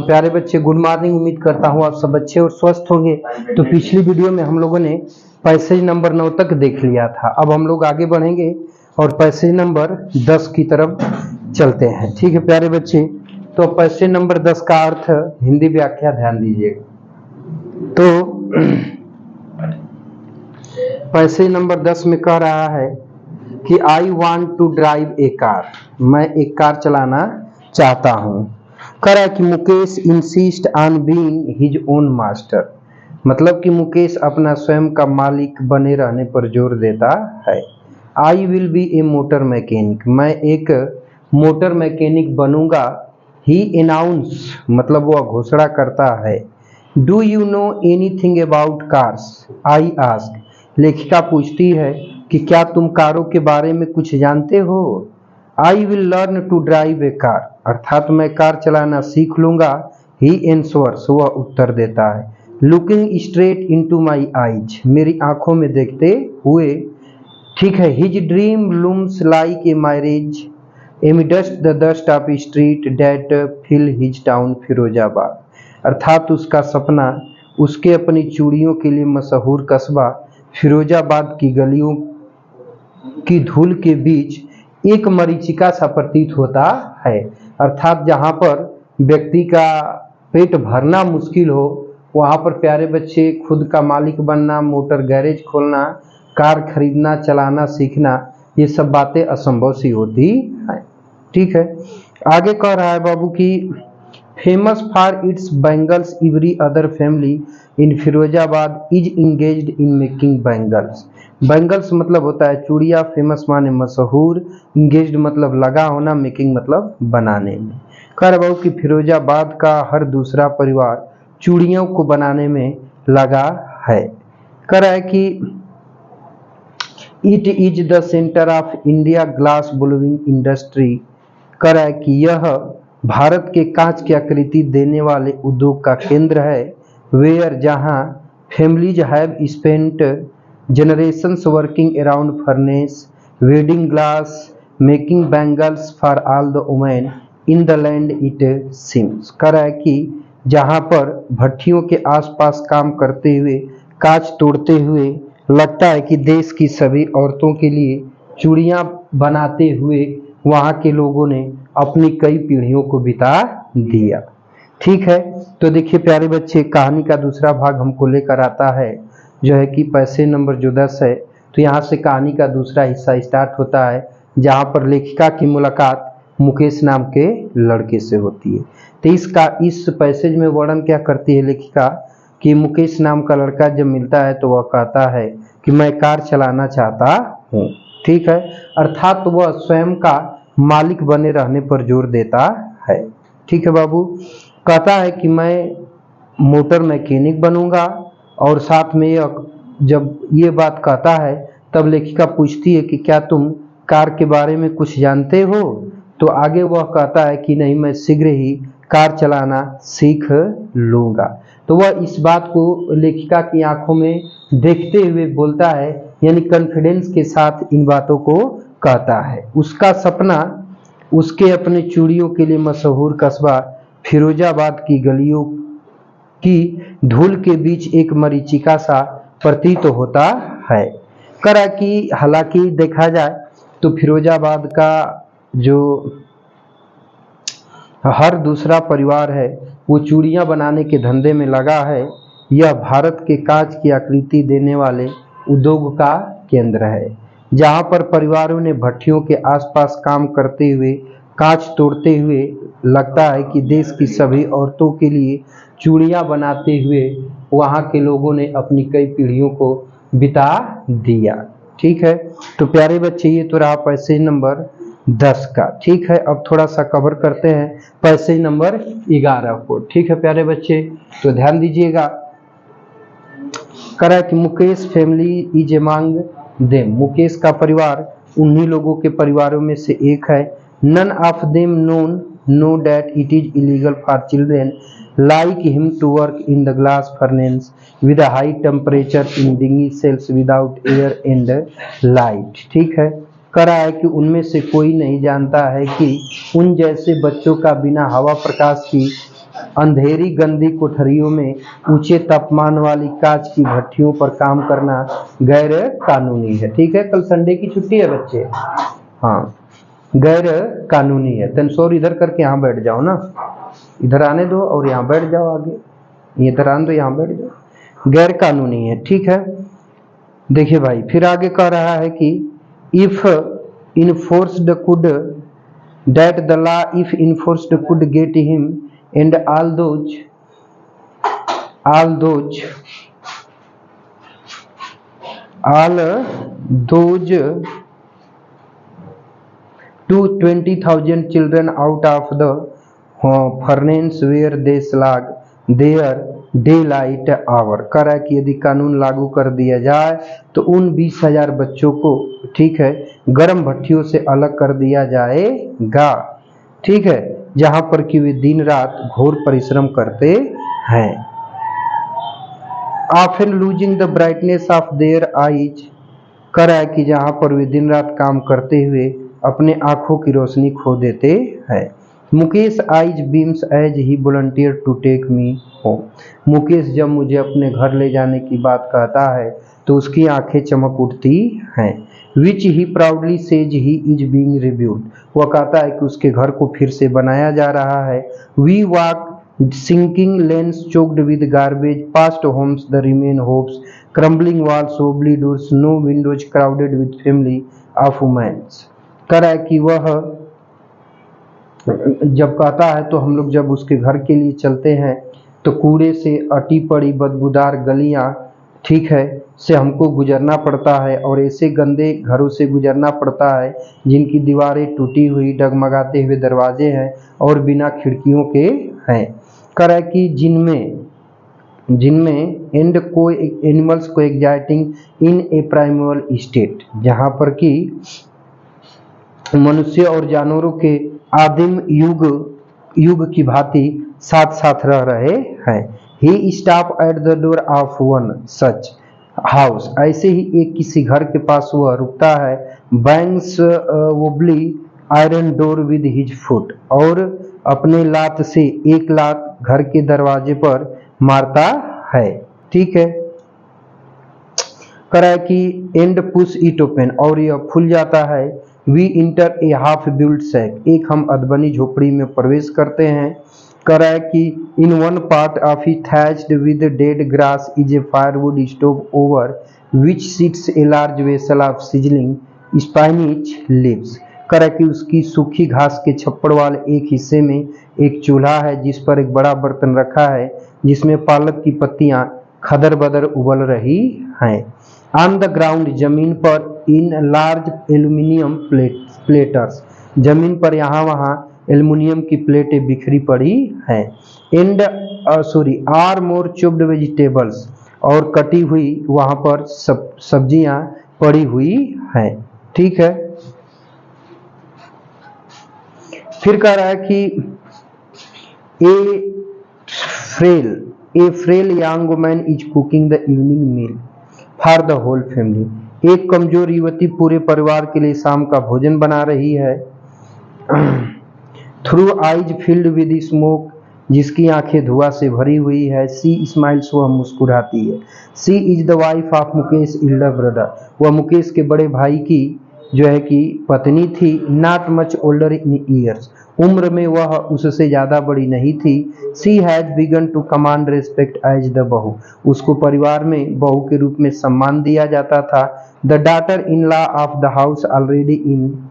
तो प्यारे बच्चे गुड मॉर्निंग। उम्मीद करता हूँ आप सब अच्छे और स्वस्थ होंगे। तो पिछली वीडियो में हम लोगों ने पैसेज नंबर 9 तक देख लिया था। अब हम लोग आगे बढ़ेंगे और पैसेज नंबर 10 की तरफ चलते हैं। ठीक है प्यारे बच्चे, तो पैसेज नंबर 10 का अर्थ हिंदी व्याख्या ध्यान दीजिएगा। तो पैसेज नंबर 10 में कह रहा है कि I want to drive a car, मैं एक कार चलाना चाहता हूँ। कह रहा है कि Mukesh insist on being his own master, मतलब कि मुकेश अपना स्वयं का मालिक बने रहने पर जोर देता है। I will be A motor mechanic, मैं एक मोटर मैकेनिक बनूंगा। ही अनाउंस, मतलब वह घोषणा करता है। Do you know anything about cars, I ask, लेखिका पूछती है कि क्या तुम कारों के बारे में कुछ जानते हो। I will learn to drive a car, अर्थात मैं कार चलाना सीख लूंगा। ही एंसवर्स, वह उत्तर देता है। Looking straight into my eyes, मेरी आंखों में देखते हुए। ठीक है। His dream looms like a marriage amidst the dust of street that fill his town Firozabad, अर्थात उसका सपना उसके अपनी चूड़ियों के लिए मशहूर कस्बा फिरोजाबाद की गलियों की धूल के बीच एक मरीचिका सा प्रतीत होता है। अर्थात जहाँ पर व्यक्ति का पेट भरना मुश्किल हो, वहाँ पर प्यारे बच्चे खुद का मालिक बनना, मोटर गैरेज खोलना, कार खरीदना, चलाना सीखना, ये सब बातें असंभव सी होती हैं। ठीक है। आगे कह रहा है बाबू की famous for its bangles every other family in Firozabad is engaged in making bangles. Bangles मतलब होता है चूड़िया, फेमस माने मशहूर, इंगेज्ड मतलब लगा होना, मेकिंग मतलब बनाने में। कह रहा बाबू कि फिरोजाबाद का हर दूसरा परिवार चूड़ियों को बनाने में लगा है। कह रहा है कि it is the centre of India glass blowing industry, कह रहा है कि यह भारत के कांच की आकृति देने वाले उद्योग का केंद्र है। वेयर, जहां families have spent generations working around furnace, welding glass, making bangles for all the women in the land it seems। कह रहा है कि जहाँ पर भट्टियों के आसपास काम करते हुए, कांच तोड़ते हुए लगता है कि देश की सभी औरतों के लिए चूड़ियाँ बनाते हुए वहाँ के लोगों ने अपनी कई पीढ़ियों को बिता दिया। ठीक है। तो देखिए प्यारे बच्चे, कहानी का दूसरा भाग हमको लेकर आता है जो है कि पैसेज नंबर जो 10 है। तो यहाँ से कहानी का दूसरा हिस्सा स्टार्ट होता है, जहाँ पर लेखिका की मुलाकात मुकेश नाम के लड़के से होती है। तो इस पैसेज में वर्णन क्या करती है लेखिका कि मुकेश नाम का लड़का जब मिलता है तो वह कहता है कि मैं कार चलाना चाहता हूँ। ठीक है। अर्थात तो वह स्वयं का मालिक बने रहने पर जोर देता है। ठीक है बाबू। कहता है कि मैं मोटर मैकेनिक बनूंगा, और साथ में जब ये बात कहता है तब लेखिका पूछती है कि क्या तुम कार के बारे में कुछ जानते हो। तो आगे वह कहता है कि नहीं, मैं शीघ्र ही कार चलाना सीख लूंगा। तो वह इस बात को लेखिका की आंखों में देखते हुए बोलता है, यानी कॉन्फिडेंस के साथ इन बातों को कहता है। उसका सपना उसके अपने चूड़ियों के लिए मशहूर कस्बा फिरोजाबाद की गलियों की धूल के बीच एक मरीचिका सा प्रतीत होता है। करा कि हालांकि देखा जाए तो फिरोजाबाद का जो हर दूसरा परिवार है वो चूड़ियाँ बनाने के धंधे में लगा है। यह भारत के कांच की आकृति देने वाले उद्योग का केंद्र है, जहाँ पर परिवारों ने भट्टियों के आसपास काम करते हुए, कांच तोड़ते हुए लगता है कि देश की सभी औरतों के लिए चूड़ियाँ बनाते हुए वहाँ के लोगों ने अपनी कई पीढ़ियों को बिता दिया। ठीक है। तो प्यारे बच्चे, ये तो रहा पैसेज नंबर 10 का। ठीक है। अब थोड़ा सा कवर करते हैं पैसेज नंबर 11 को। ठीक है प्यारे बच्चे, तो ध्यान दीजिएगा। करा कि Mukesh family is among them, Mukesh का परिवार उन्हीं लोगों के परिवारों में से एक है। None of them know that it is illegal for children like him to work in the glass furnace with a high temperature in dingy cells without air and light। ठीक है। कह रहा है कि उनमें से कोई नहीं जानता है कि उन जैसे बच्चों का बिना हवा प्रकाश की अंधेरी गंदी कोठरियों में ऊंचे तापमान वाली कांच की भट्टियों पर काम करना गैर कानूनी है। ठीक है, कल संडे की छुट्टी है बच्चे, हाँ गैर कानूनी है। तनसोर इधर करके यहाँ बैठ जाओ ना, इधर आने दो और यहाँ बैठ जाओ, आगे इधर आने दो, यहाँ बैठ जाओ, गैर कानूनी है। ठीक है, देखिए भाई फिर आगे कह रहा है कि if enforced could that the law if enforced could get him and all those to 20,000 children out of the furnace where they slug their daylight hour। कर है कि यदि कानून लागू कर दिया जाए तो उन 20,000 बच्चों को, ठीक है, गर्म भट्टियों से अलग कर दिया जाएगा। ठीक है, जहां पर कि वे दिन रात घोर परिश्रम करते हैं। often losing the brightness of their eyes। कर है कि जहां पर वे दिन रात काम करते हुए अपने आंखों की रोशनी खो देते हैं। Mukesh eyes beams as he volunteer to take me home. Mukesh जब मुझे अपने घर ले जाने की बात कहता है तो उसकी आंखें चमक उठती हैं। Which he proudly says he is being rebuilt. वह कहता है कि उसके घर को फिर से बनाया जा रहा है। We walk sinking lanes choked with garbage, past homes the remain hopes, crumbling walls, wobbly doors, no windows, crowded with family of women। कर है कि वह जब कहता है तो हम लोग जब उसके घर के लिए चलते हैं तो कूड़े से अटी पड़ी बदबूदार गलियां, ठीक है, से हमको गुजरना पड़ता है और ऐसे गंदे घरों से गुजरना पड़ता है जिनकी दीवारें टूटी हुई, डगमगाते हुए दरवाजे हैं और बिना खिड़कियों के हैं। कर है कि जिनमें एंड को एनिमल्स को एग्जाइटिंग इन ए प्राइमल स्टेट, जहां पर कि मनुष्य और जानवरों के आदिम युग की भांति साथ साथ रह रहे हैं। He stop at the door of one such house. ऐसे ही एक किसी घर के पास वह रुकता है। Bangs wobbly iron door with his foot. और अपने लात से एक लात घर के दरवाजे पर मारता है। ठीक है, करा कि एंड पुश इट ओपन, और यह खुल जाता है। We enter a half built shack. एक हम अधबनी झोपड़ी में प्रवेश करते हैं। करा कि in one part of he thatched with dead grass is a firewood stove over which sits a large vessel of sizzling spinach leaves. करा कि उसकी सूखी घास के छप्पड़ वाले एक हिस्से में एक चूल्हा है जिस पर एक बड़ा बर्तन रखा है जिसमें पालक की पत्तियां खदर बदर उबल रही हैं। ऑन द ग्राउंड, जमीन पर, इन लार्ज एल्यूमिनियम प्लेटर्स, जमीन पर यहाँ वहाँ एल्यूमिनियम की प्लेटें बिखरी पड़ी हैं। And are more chopped vegetables, और कटी हुई वहाँ पर सब्जियां पड़ी हुई हैं। ठीक है, फिर कह रहा है कि a frail young woman is cooking the evening meal for the whole family. एक कमजोर युवती पूरे परिवार के लिए शाम का भोजन बना रही है। Through eyes field with smoke, जिसकी आंखें धुआं से भरी हुई है। सी स्माइल्स, वह मुस्कुराती है। She is the wife of Mukesh elder brother, वह मुकेश के बड़े भाई की जो है कि पत्नी थी। Not much older in years, उम्र में वह उससे ज्यादा बड़ी नहीं थी। She has begun to command respect as the bahu, उसको परिवार में बहू के रूप में सम्मान दिया जाता था। The daughter in law of the house already in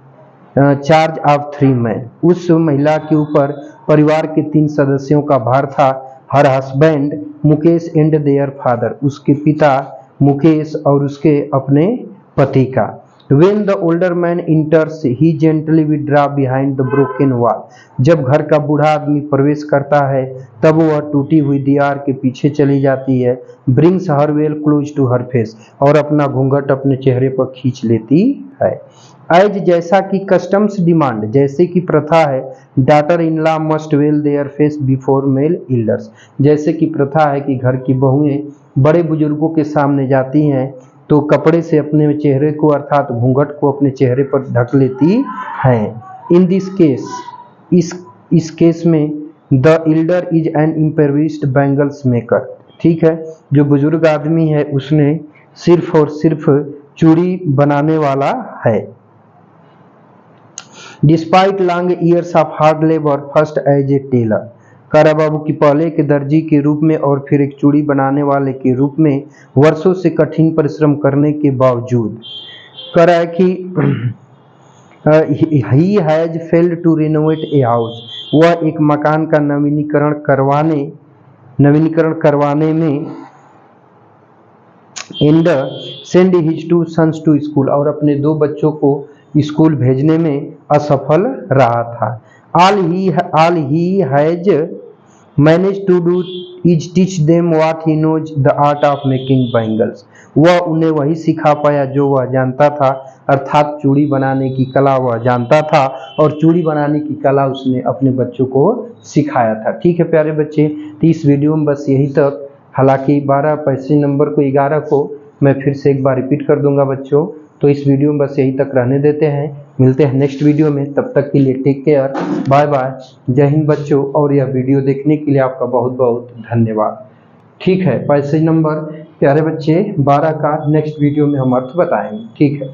charge of 3 men, उस महिला के ऊपर परिवार के 3 सदस्यों का भार था। Her husband Mukesh and their father, उसके पिता मुकेश और उसके अपने पति का। When the older man enters, he gently withdraw behind the broken wall, जब घर का बूढ़ा आदमी प्रवेश करता है तब वह टूटी हुई दीवार के पीछे चली जाती है। Brings her well close to her face, और अपना घूंघट अपने चेहरे पर खींच लेती है। As, जैसा कि कस्टम्स डिमांड, जैसे कि प्रथा है। Daughter in law must veil their face before male elders, जैसे कि प्रथा है कि घर की बहुएं बड़े बुजुर्गों के सामने जाती हैं तो कपड़े से अपने चेहरे को अर्थात घूंघट को अपने चेहरे पर ढक लेती हैं। इन दिस केस, इस केस में the elder is an improvised bangles maker, ठीक है, जो बुजुर्ग आदमी है उसने सिर्फ और सिर्फ चूड़ी बनाने वाला है। Despite long years of hard labour first as a tailor, Kara Babu की पहले के दर्जी के रूप में और फिर एक चूड़ी बनाने वाले के रूप में वर्षों से कठिन परिश्रम करने के बावजूद करा है कि he has failed to renovate a house, वह एक मकान का नवीनीकरण करवाने में and send his two sons to school, और अपने 2 बच्चों को स्कूल भेजने में असफल रहा था। All he has manage to do is teach them what he knows the art of making bangles, वह उन्हें वही सिखा पाया जो वह जानता था, अर्थात चूड़ी बनाने की कला वह जानता था और चूड़ी बनाने की कला उसने अपने बच्चों को सिखाया था। ठीक है प्यारे बच्चे, तो इस वीडियो में बस यही तक। हालांकि 12 पैसे नंबर को 11 को मैं फिर से एक बार रिपीट कर दूंगा बच्चों, तो इस वीडियो में बस यही तक रहने देते हैं। मिलते हैं नेक्स्ट वीडियो में, तब तक के लिए टेक केयर, बाय बाय, जय हिंद बच्चों। और यह वीडियो देखने के लिए आपका बहुत बहुत धन्यवाद। ठीक है, पैसे नंबर प्यारे बच्चे 12 का नेक्स्ट वीडियो में हम अर्थ बताएंगे। ठीक है।